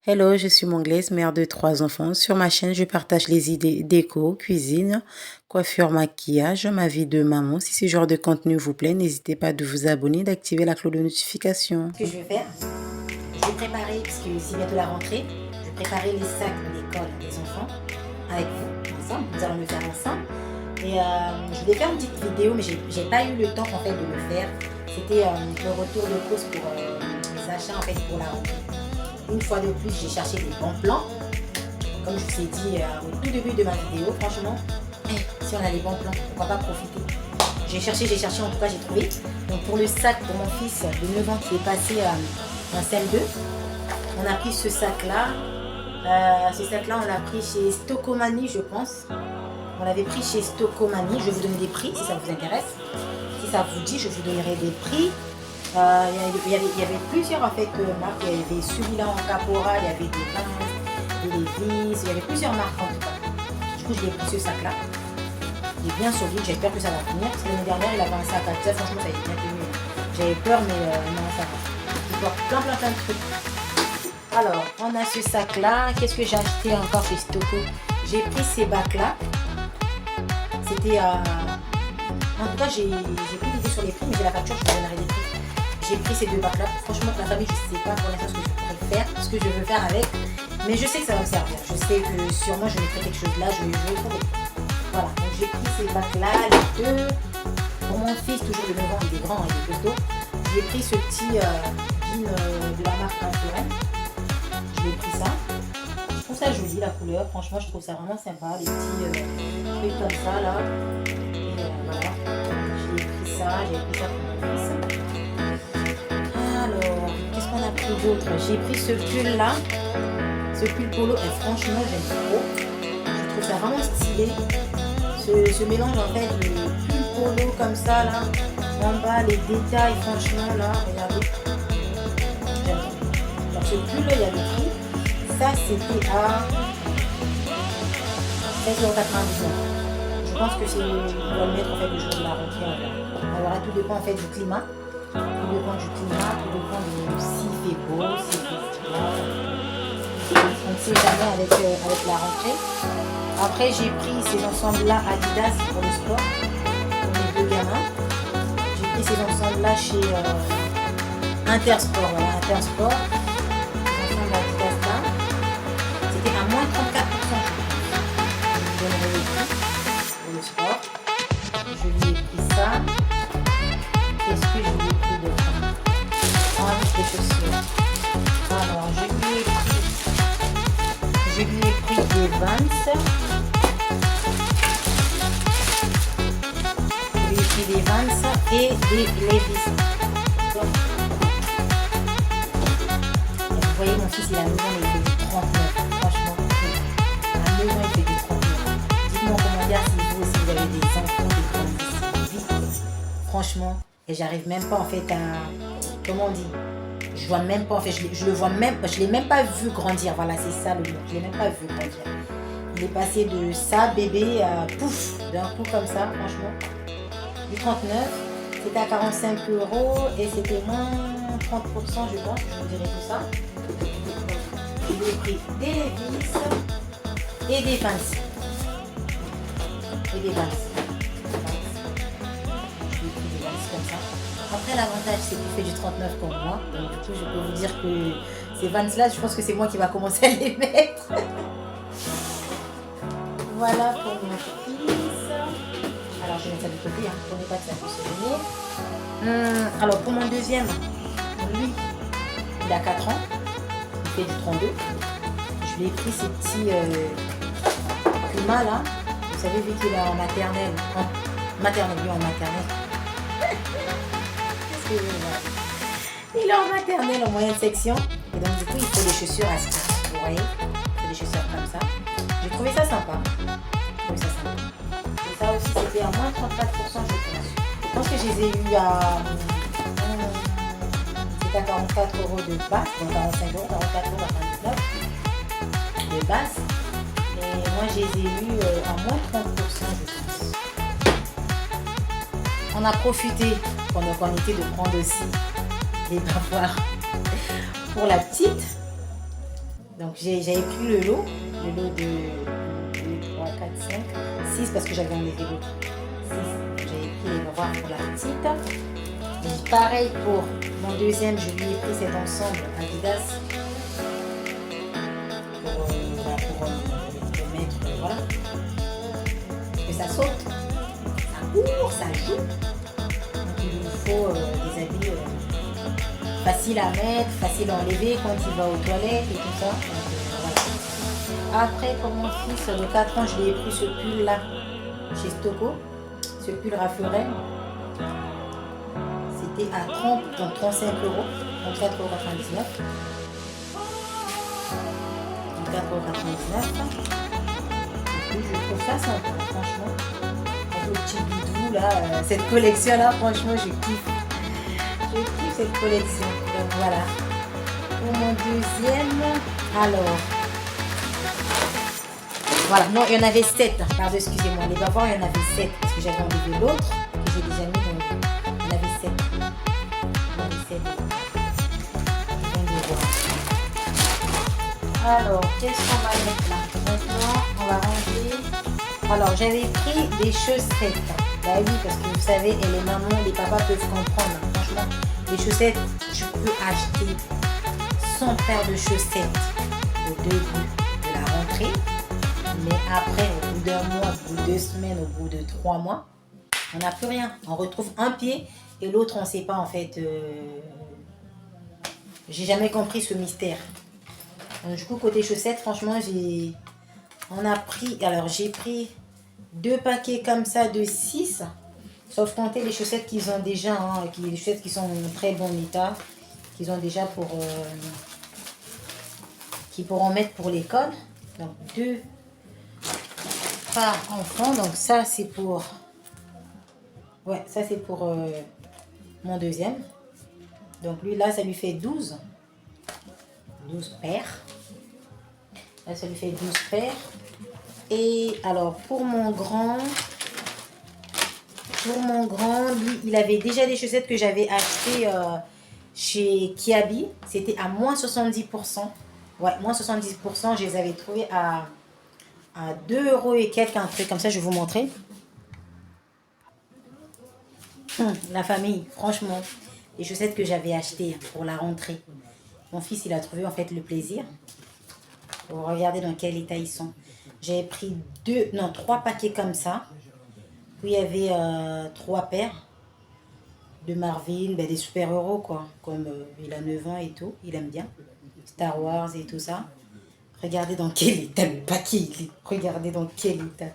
Hello, je suis Monglaise, mère de 3 enfants. Sur ma chaîne, je partage les idées déco, cuisine, coiffure, maquillage, ma vie de maman. Si ce genre de contenu vous plaît, n'hésitez pas de vous abonner, d'activer la cloche de notification. Ce que je vais faire, je vais préparer, parce que c'est bientôt la rentrée, je vais préparer les sacs d'école des enfants avec vous, ensemble. Nous allons le faire ensemble. Et je voulais faire une petite vidéo, mais j'ai pas eu le temps en fait de le faire. C'était le retour de course pour les achats en fait pour la rentrée. Une fois de plus, j'ai cherché des bons plans. Comme je vous ai dit au tout début de ma vidéo, franchement, si on a des bons plans, pourquoi pas profiter. J'ai cherché, en tout cas j'ai trouvé. Donc pour le sac pour mon fils de 9 ans qui est passé en CM2, on a pris ce sac-là. On l'a pris chez Stocomanie, je pense. On l'avait pris chez Stocomanie. Je vais vous donner des prix si ça vous intéresse. Si ça vous dit, je vous donnerai des prix. Il y avait plusieurs en fait marques. Il y avait celui-là en Capora, il y avait des Vans, des Levi's, il y avait plusieurs marques en tout cas. Du coup, je l'ai pris ce sac-là. Il est bien solide, j'ai peur que ça va finir. Parce que l'année dernière, il avait un sac à 10, franchement, ça a été bien tenu. J'avais peur, mais non, ça va. Il porte plein de trucs. Alors, on a ce sac-là. Qu'est-ce que j'ai acheté encore chez Stoco? J'ai pris ces bacs-là. C'était en tout cas, j'ai plus d'idées sur les prix, mais j'ai la facture, je vous donnerai des prix. J'ai pris ces deux bacs-là. Franchement, pour la famille, je ne sais pas pour l'instant ce que je pourrais faire, ce que je veux faire avec. Mais je sais que ça va me servir. Je sais que sûrement, je mettrai quelque chose là, je vais trouver. Voilà, donc j'ai pris ces bacs-là, les deux. Pour mon fils, toujours de 9 ans, il est grand, il est costaud. J'ai pris ce petit jean de la marque Influence. Je l'ai pris ça. Je trouve ça joli la couleur, franchement, je trouve ça vraiment sympa. Les petits trucs comme ça là. Et voilà, j'ai pris ça pour mon fils. Alors, qu'est-ce qu'on a pris d'autre? J'ai pris ce pull là, ce pull polo, et franchement j'aime trop. Je trouve ça vraiment stylé. Ce mélange en fait de pull polo comme ça là, en bas les détails, franchement là, regardez. J'aime trop. Alors ce pull là, il y a le prix. Ça c'était à 16,99 €. Je pense que c'est, on va le mettre en fait le jour de la rentrée. Alors tout dépend en fait du climat. Tout dépend du climat, tout dépend de s'il fait beau, s'il fait froid. On ne sait jamais avec la rentrée. Après, j'ai pris ces ensembles-là Adidas pour le sport, pour mes deux gamins. J'ai pris ces ensembles-là chez Intersport. Voilà, Intersport. Ces ensembles Adidas-là. C'était à moins 34%. Je vous donnerai les prix pour le sport. Je lui ai pris ça. Qu'est-ce que je lui ai pris d'autre? Des chaussures. Alors, je lui ai pris des Vans. Je lui ai pris des Vans et des Levi's. Vous voyez, mon fils, il a 9 ans, il fait du 39. Franchement, à 9 ans, il fait du 39. Dites-moi en commentaire si vous avez des enfants, des grands vite. Franchement, et j'arrive même pas en fait à... Comment on dit? Je vois même pas, en fait, je le vois même, je l'ai même pas vu grandir. Voilà, c'est ça le mot. Je l'ai même pas vu grandir. Il est passé de ça, bébé, à pouf, d'un coup comme ça, franchement. Du 39, c'était à 45 € et c'était moins 30%, je pense. Je vous dirai tout ça. J'ai pris des Levi's et des Vans. Et des Vans. Comme ça. Après, l'avantage, c'est qu'il fait du 39 pour moi. Donc, du coup, je peux vous dire que ces Vans-là, je pense que c'est moi qui va commencer à les mettre. Voilà pour mon fils. Alors, je vais mettre ça de côté, hein, pour ne pas que ça puisse se venir. Alors, pour mon deuxième, lui, il a 4 ans. Il fait du 32. Je lui ai pris ces petits Puma, là. Vous savez, vu qu'il est en maternelle. Lui, en maternelle. Il est en maternelle en moyenne section et donc du coup il faut des chaussures à ski, vous voyez, il faut des chaussures comme ça. J'ai trouvé ça sympa. Et ça aussi c'était à moins 34% je pense. Je pense que je les ai eu à c'était à 44 € de base, donc 45 €, 44,99 € de base. Et moi je les ai eu à moins 30% je pense. On a profité pendant qu'on était de prendre aussi des bavoirs pour la petite. Donc j'avais pris le lot de 2, 3, 4, 5, 6 parce que j'avais enlevé l'autre. 6, j'avais pris les miroirs pour la petite. Et pareil pour mon deuxième, je lui ai pris cet ensemble Adidas pour mettre, voilà. Que ça saute, ça court, ça joue. Donc il nous faut des habits faciles à mettre, faciles à enlever quand il va aux toilettes et tout ça. Donc, voilà. Après pour mon fils de 4 ans, je lui ai pris ce pull là chez Stocco, ce pull Raffarel. C'était à 30, donc 35 €, 34,99 €. 34,99 €. Je trouve ça sympa, franchement. Avec le petit bidou là, cette collection là, franchement, je kiffe. Je kiffe cette collection. Donc voilà. Pour mon deuxième, alors. Voilà, non, il y en avait 7. Pardon, excusez-moi. Les bavoirs, il y en avait 7. Parce que j'avais enlevé l'autre, que j'ai déjà mis. Donc, il y en avait 7. Il y en avait 7. Je viens de voir. Alors, qu'est-ce qu'on va mettre là? Maintenant, on va ranger. Alors, j'avais pris des chaussettes. Bah oui, parce que vous savez, et les mamans, les papas peuvent comprendre. Franchement, les chaussettes, je peux acheter 100 paires de chaussettes au début de la rentrée. Mais après, au bout d'un mois, au bout de 2 semaines, au bout de 3 mois, on n'a plus rien. On retrouve un pied et l'autre, on ne sait pas en fait. J'ai jamais compris ce mystère. Donc, du coup, côté chaussettes, franchement, j'ai pris 2 paquets comme ça de 6. Sauf compter les chaussettes qu'ils ont déjà, hein, les chaussettes qui sont en très bon état, qu'ils ont déjà qui pourront mettre pour l'école. Donc 2 par enfant. Donc ça c'est pour mon deuxième. Donc lui là ça lui fait 12 paires. Là ça lui fait 12 paires. Et alors pour mon grand, lui il avait déjà des chaussettes que j'avais achetées chez Kiabi. C'était à moins 70%. Ouais, moins 70%. Je les avais trouvées à 2 € et quelques, un truc comme ça, je vais vous montrer. La famille, franchement, les chaussettes que j'avais achetées pour la rentrée. Mon fils, il a trouvé en fait le plaisir. Vous regardez dans quel état ils sont. J'avais pris 3 paquets comme ça. Puis il y avait 3 paires de Marvin, des super-héros quoi. Comme il a 9 ans et tout, il aime bien. Star Wars et tout ça. Regardez dans quel état le paquet. Regardez dans quel état.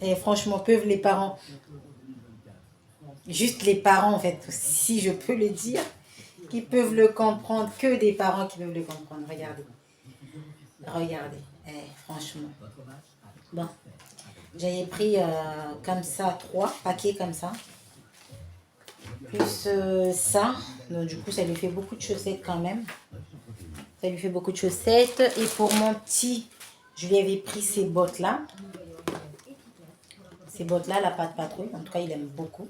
Et franchement, peuvent les parents, juste les parents en fait, si je peux le dire, qui peuvent le comprendre, que des parents qui peuvent le comprendre. Regardez. Franchement. Bon. J'avais pris comme ça 3 paquets comme ça. Plus ça. Donc du coup, ça lui fait beaucoup de chaussettes quand même. Ça lui fait beaucoup de chaussettes. Et pour mon petit, je lui avais pris ces bottes-là. Ces bottes-là, la pâte patrouille. En tout cas, il aime beaucoup.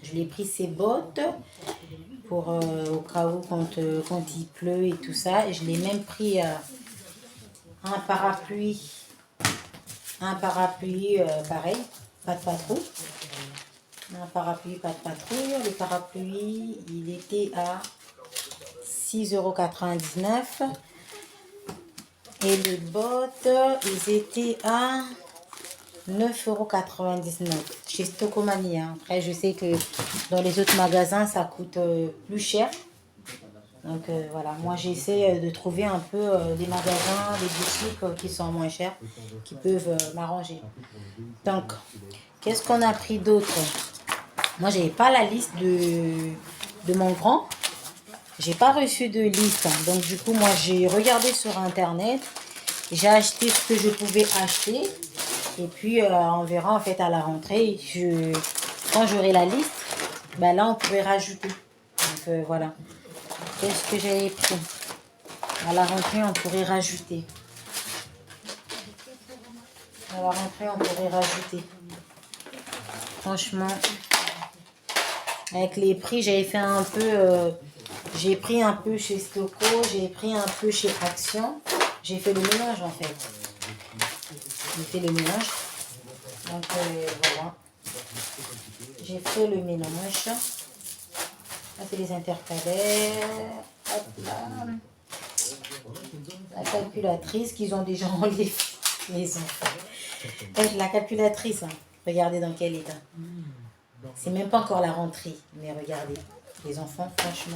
Je lui ai pris ces bottes pour au cas où quand il pleut et tout ça. Et je l'ai même pris un parapluie. Pareil, pâte patrouille. Un parapluie, pâte patrouille. Le parapluie, il était à 6,99 €. Et les bottes, ils étaient à 9,99 € chez Stocomania. Après, je sais que dans les autres magasins, ça coûte plus cher. Donc voilà, moi j'essaie de trouver un peu des magasins, des boutiques qui sont moins chers, qui peuvent m'arranger. Donc, qu'est-ce qu'on a pris d'autre? Moi, j'avais pas la liste de mon grand. J'ai pas reçu de liste. Donc du coup, moi j'ai regardé sur internet. J'ai acheté ce que je pouvais acheter. Et puis on verra en fait à la rentrée. Quand j'aurai la liste, là on pourrait rajouter. Donc voilà. Qu'est-ce que j'avais pris? À la rentrée, on pourrait rajouter. À la rentrée, on pourrait rajouter. Franchement, avec les prix, j'avais fait un peu... J'ai pris un peu chez Stocco, j'ai pris un peu chez Action. J'ai fait le mélange en fait. J'ai fait le mélange. Donc voilà. J'ai fait le mélange. Là, c'est les intercalaires. Hop là. La calculatrice qu'ils ont déjà enlevé les enfants. La calculatrice, hein. Regardez dans quel état. C'est même pas encore la rentrée. Mais regardez. Les enfants, franchement.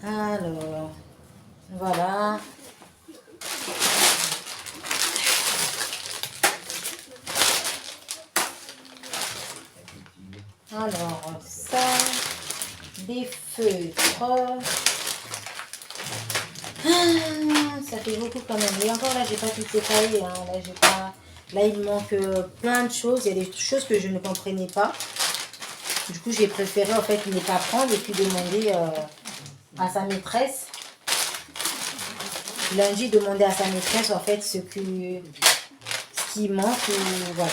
Alors, voilà. Alors, ça, des feutres. Ça fait beaucoup quand même. Et encore là, j'ai pas tout détaillé. Hein. Là, j'ai pas. Là, il manque plein de choses. Il y a des choses que je ne comprenais pas. Du coup, j'ai préféré en fait ne pas prendre et puis demander à sa maîtresse. Lundi, demander à sa maîtresse en fait ce qui manque. Ou, voilà.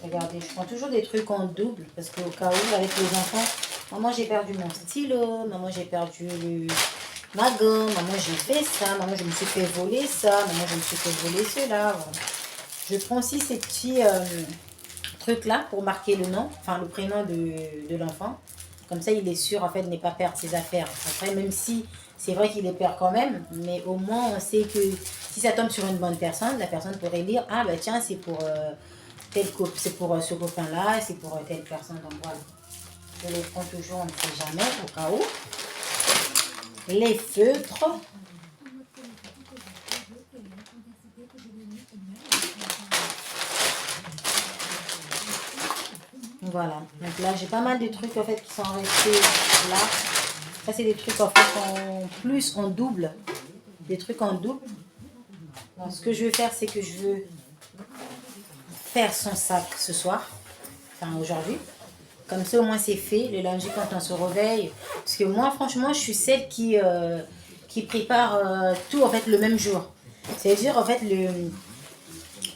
Regardez, je prends toujours des trucs en double parce qu'au cas où, avec les enfants, maman, j'ai perdu mon stylo, maman, j'ai perdu ma gomme, maman, j'ai fait ça, maman, je me suis fait voler ça, maman, je me suis fait voler cela. Voilà. Je prends aussi ces petits trucs-là pour marquer le nom, enfin le prénom de l'enfant. Comme ça, il est sûr, en fait, de ne pas perdre ses affaires. Après, même si c'est vrai qu'il les perd quand même, mais au moins, on sait que si ça tombe sur une bonne personne, la personne pourrait lire, ah, bah tiens, c'est pour... c'est pour ce copain-là, c'est pour telle personne, donc voilà. Je les prends toujours, on ne sait jamais, au cas où. Les feutres. Voilà, donc là j'ai pas mal de trucs en fait qui sont restés là. Ça c'est des trucs en fait en plus, en double. Des trucs en double. Donc ce que je vais faire, c'est que je veux faire son sac ce soir, enfin aujourd'hui. Comme ça au moins c'est fait, le lundi quand on se réveille. Parce que moi franchement je suis celle qui prépare tout en fait le même jour. C'est-à-dire en fait le...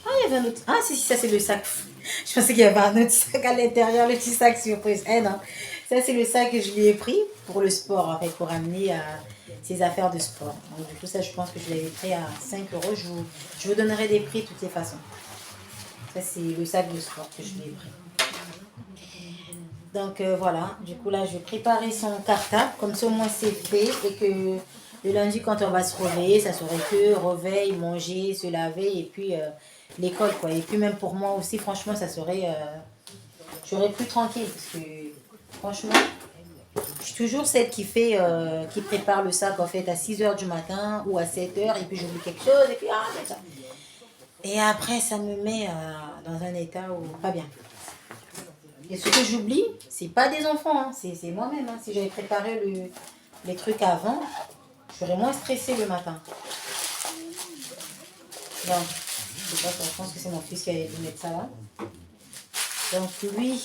Ah il y avait un autre... Ah si, ça c'est le sac. Je pensais qu'il y avait un autre sac à l'intérieur, le petit sac surprise. Eh non, ça c'est le sac que je lui ai pris pour le sport en fait, pour amener ses affaires de sport. Donc du coup ça je pense que je l'avais pris à 5 euros. Je vous donnerai des prix de toutes les façons. Ça c'est le sac de sport que je lui ai pris. Donc voilà, du coup là je vais préparer son cartable, comme ça au moins c'est fait et que le lundi quand on va se réveiller, ça serait que réveil, manger, se laver et puis l'école quoi. Et puis même pour moi aussi franchement ça serait, je serais plus tranquille parce que franchement je suis toujours celle qui fait, qui prépare le sac en fait à 6h du matin ou à 7h et puis j'oublie quelque chose et puis ah c'est ça. Et après ça me met dans un état où pas bien. Et ce que j'oublie, c'est pas des enfants, hein, c'est moi-même. Hein. Si j'avais préparé les trucs avant, je serais moins stressée le matin. Donc, je sais pas, je pense que c'est mon fils qui allait mettre ça là. Donc lui,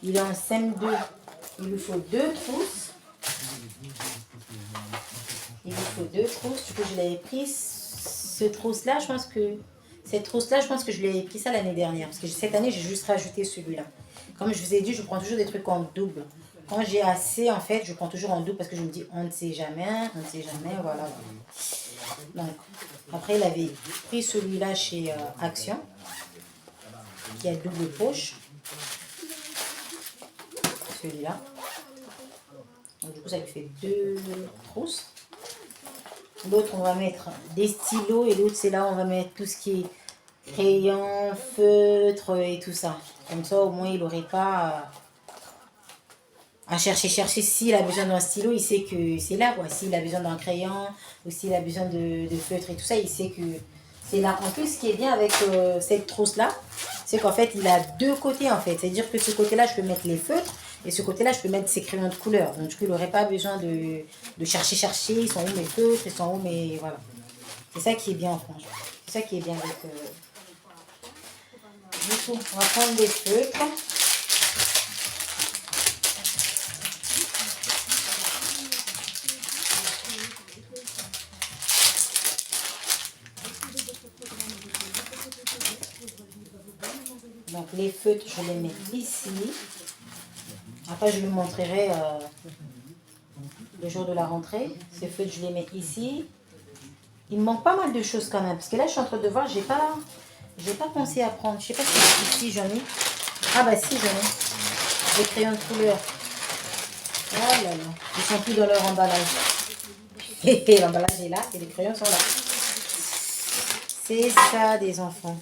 il est en CM2. Il lui faut 2 trousses. Il lui faut 2 trousses. Du coup, je l'avais pris. Cette trousse-là, je pense que je l'avais pris ça l'année dernière. Parce que cette année, j'ai juste rajouté celui-là. Comme je vous ai dit, je prends toujours des trucs en double. Quand j'ai assez, en fait, je prends toujours en double parce que je me dis, on ne sait jamais, voilà. Donc, après, il avait pris celui-là chez Action, qui a double poche. Celui-là. Donc, du coup, ça lui fait 2 trousses. L'autre, on va mettre des stylos et l'autre, c'est là où on va mettre tout ce qui est crayon, feutre et tout ça. Comme ça, au moins, il n'aurait pas à chercher. S'il a besoin d'un stylo, il sait que c'est là, quoi. S'il a besoin d'un crayon ou s'il a besoin de feutre et tout ça, il sait que c'est là. En plus, ce qui est bien avec cette trousse-là, c'est qu'en fait, il a 2 côtés, en fait. C'est-à-dire que ce côté-là, je peux mettre les feutres et ce côté-là, je peux mettre ses crayons de couleur. Donc, du coup, il n'aurait pas besoin de chercher. Ils sont où mes feutres, ils sont où mes... Voilà. C'est ça qui est bien, franchement. C'est ça qui est bien avec... Du coup, on va prendre des feutres. Donc les feutres, je les mets ici. Après, je vous montrerai le jour de la rentrée. Ces feutres, je les mets ici. Il me manque pas mal de choses quand même. Parce que là, je suis en train de voir, j'ai pas pensé à prendre. Je sais pas si ici j'en ai. Ah bah si, j'en ai. Des crayons de couleur. Oh là là. Ils sont plus dans leur emballage. Et l'emballage est là et les crayons sont là. C'est ça des enfants.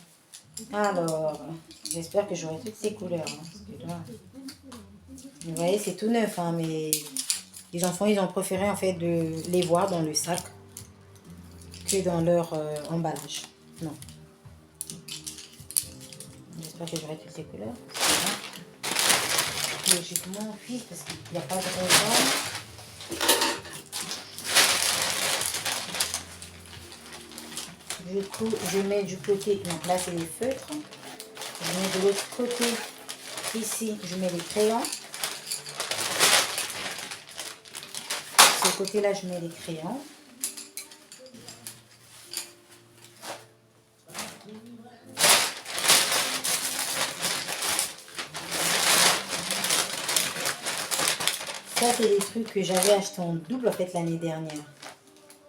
Alors, j'espère que j'aurai toutes ces couleurs. Hein, parce que là, vous voyez, c'est tout neuf. Hein, mais les enfants, ils ont préféré en fait de les voir dans le sac que dans leur emballage. Non. J'espère que j'aurai toutes les couleurs. Logiquement, oui, parce qu'il n'y a pas de raison. Du coup, je mets du côté, donc là c'est les feutres. Je mets de l'autre côté, ici, je mets les crayons. De ce côté-là, je mets les crayons. Ça, c'est des trucs que j'avais acheté en double en fait l'année dernière.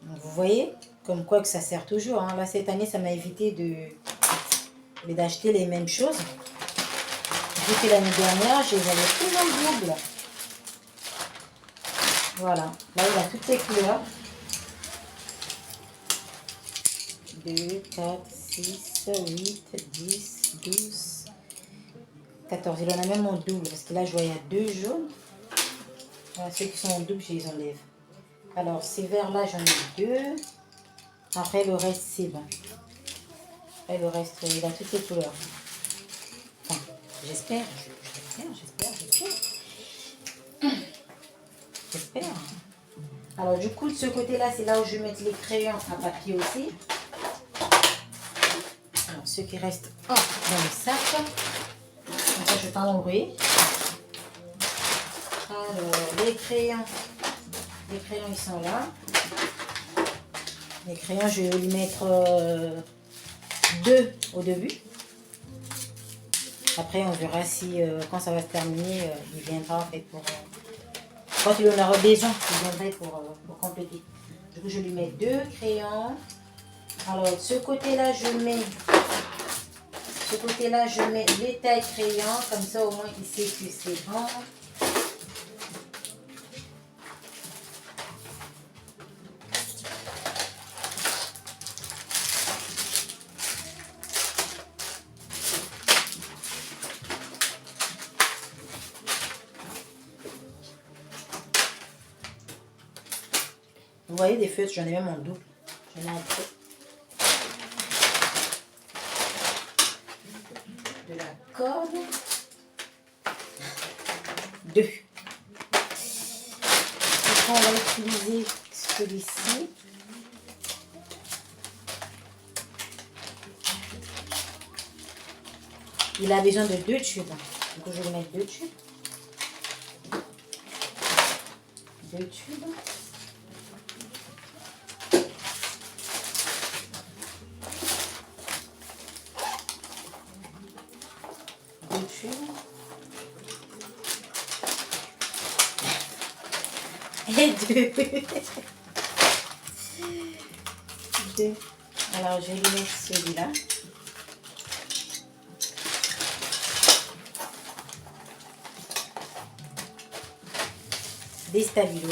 Donc, vous voyez, comme quoi que ça sert toujours. Hein. Là, cette année, ça m'a évité d'acheter les mêmes choses. Vu que l'année dernière, je les avais tous en double. Voilà. Là, il a toutes les couleurs. 2, 4, 6, 8, 10, 12, 14. Il en a même en double. Parce que là, je vois, il y a 2 jaunes. Voilà, ceux qui sont en double, je les enlève. Alors, ces verts-là, j'en ai 2. Après, le reste, c'est bon. Après, le reste, il a toutes les couleurs. Enfin, j'espère. J'espère. Alors, du coup, de ce côté-là, c'est là où je vais mettre les crayons à papier aussi. Alors, ceux qui restent dans le sac. Comme ça, je vais pas l'embrouiller. Alors, les crayons, ils sont là. Les crayons, je vais lui mettre 2 au début. Après, on verra si, quand ça va se terminer, il viendra en fait pour... quand il en aura besoin, il viendrait pour compléter. Du coup, je lui mets 2 crayons. Alors, de ce côté-là, je mets les tailles crayons. Comme ça, au moins, il sait que c'est bon. Vous voyez, des feutres, j'en ai même en double. J'en ai un peu. De la colle. 2. Après, on va utiliser celui-ci. Il a besoin de 2 tubes. Du coup, je vais mettre 2 tubes. 2 tubes. Et 2. 2. Alors, je vais lui mettre celui-là. Des stabilos.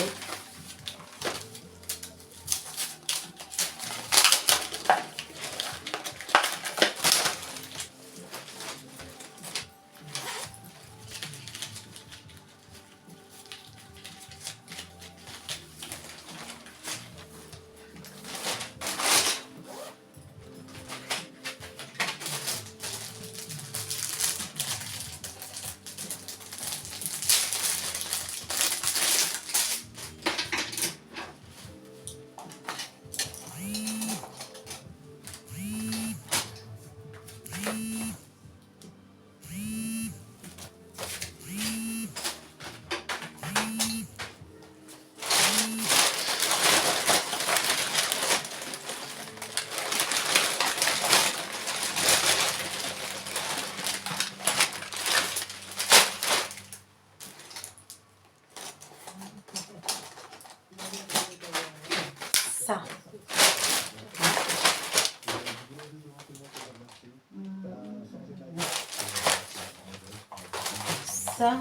ça. Ça.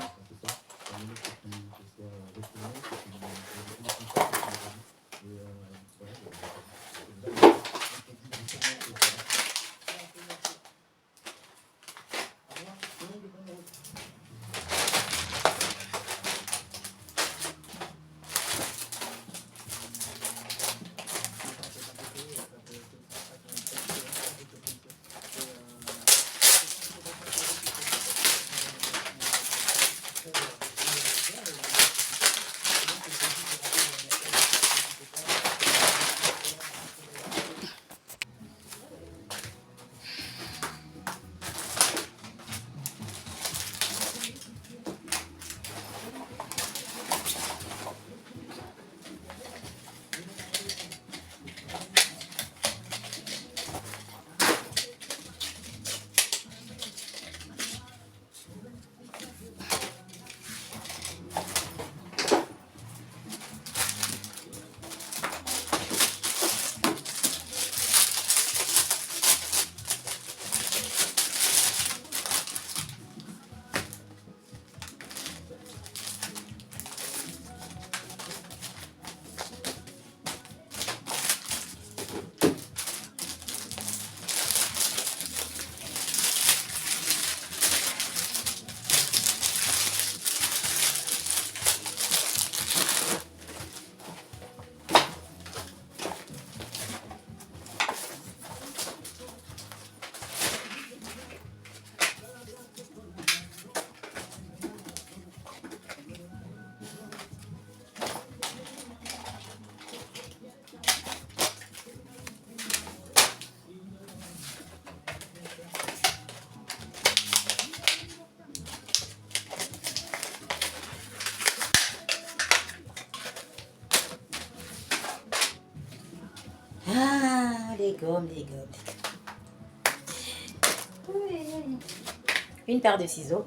Ah, les gommes, les gommes. Oui. Une paire de ciseaux.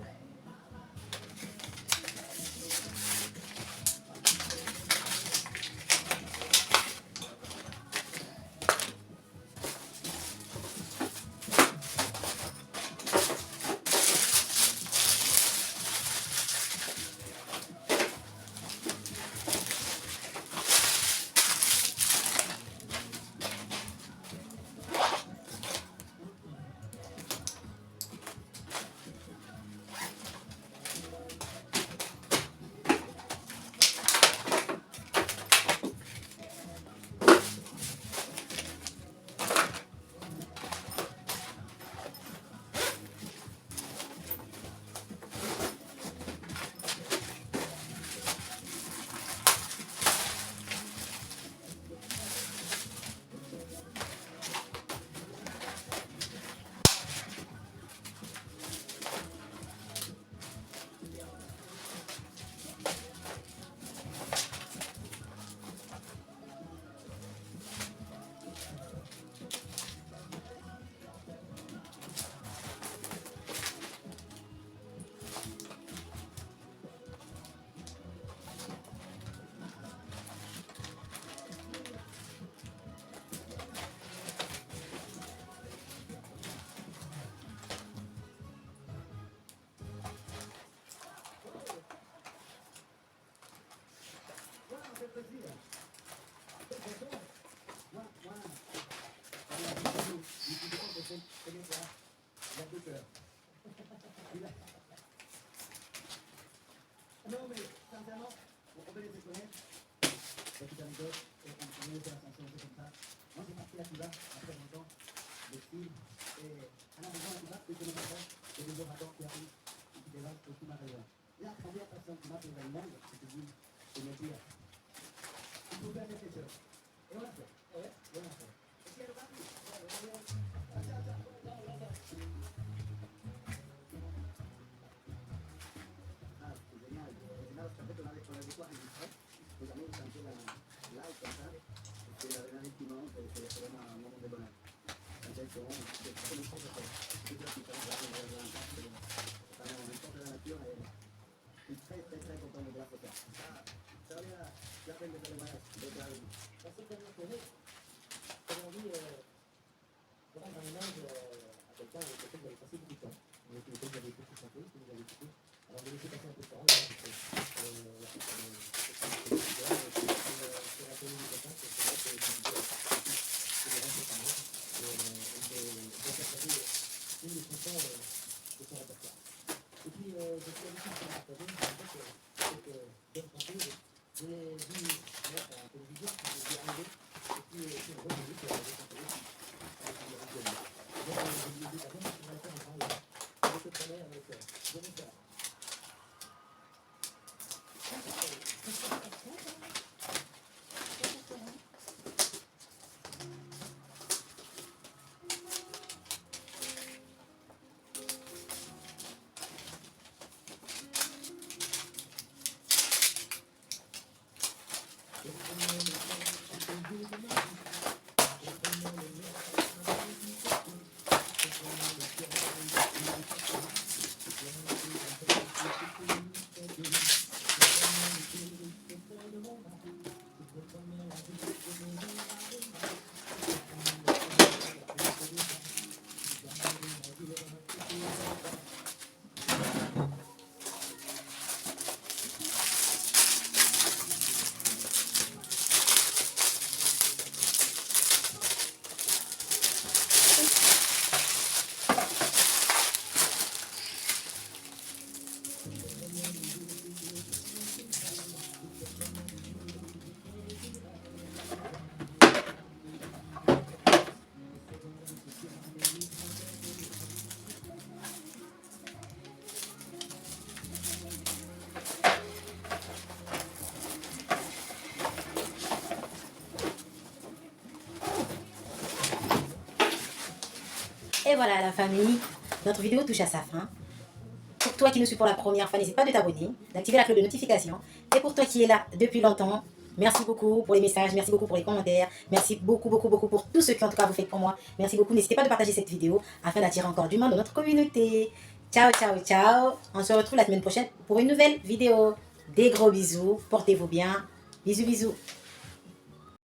Non, mais sincèrement, on peut les connaître. Et puis dans les autres, on est fait la sanction, c'est comme ça. Moi, j'ai parti à Cuba, après longtemps, de style. Et à la maison à Cuba, je connais pas ça. Et des orateurs qui arrivent, et qui développent aussi ma région. La première personne qui m'a fait dans le monde, c'était lui, de me dire, il faut faire quelque chose. Et on l'a fait. Ouais, et on l'a fait. Et puis elle va plus. Ah, c'est génial. C'est génial, parce qu'en fait, on a des soirs enregistrés. Nos amis, c'est un peu la live comme ça. C'est l'adrénaline qui monte, et c'est vraiment un moment de bonheur. Quand elles seront, c'est comme une chose de faire. C'est une chose qui fait un peu de l'impact. C'est un moment de la nature et je suis très, très, très content de voir ça. Ça valait la peine de faire le voyage. Ça, c'est tellement connu. vais laisser passer un peu de temps, là, parce que, sur la commune de Capas, c'est vrai que c'est du c'est des rentrées par mois, et de faire passer une des chansons de son répertoire. Et puis, je suis habitué de partager, en fait, cette bonne chanteuse, j'ai vu mettre à la télévision, j'ai vu arriver, et puis c'est une bonne musique, de chanteuse, avec une musique de lui. Donc, je lui ai dit, par exemple, on va faire ensemble, je te promets avec Jennifer. Et voilà la famille, notre vidéo touche à sa fin. Pour toi qui nous suis pour la première fois, n'hésite pas de t'abonner, d'activer la cloche de notification. Et pour toi qui es là depuis longtemps, merci beaucoup pour les messages, merci beaucoup pour les commentaires, merci beaucoup pour tout ce que en tout cas vous faites pour moi. Merci beaucoup, n'hésitez pas de partager cette vidéo afin d'attirer encore du monde dans notre communauté. Ciao, ciao, ciao. On se retrouve la semaine prochaine pour une nouvelle vidéo. Des gros bisous, portez-vous bien. Bisous, bisous.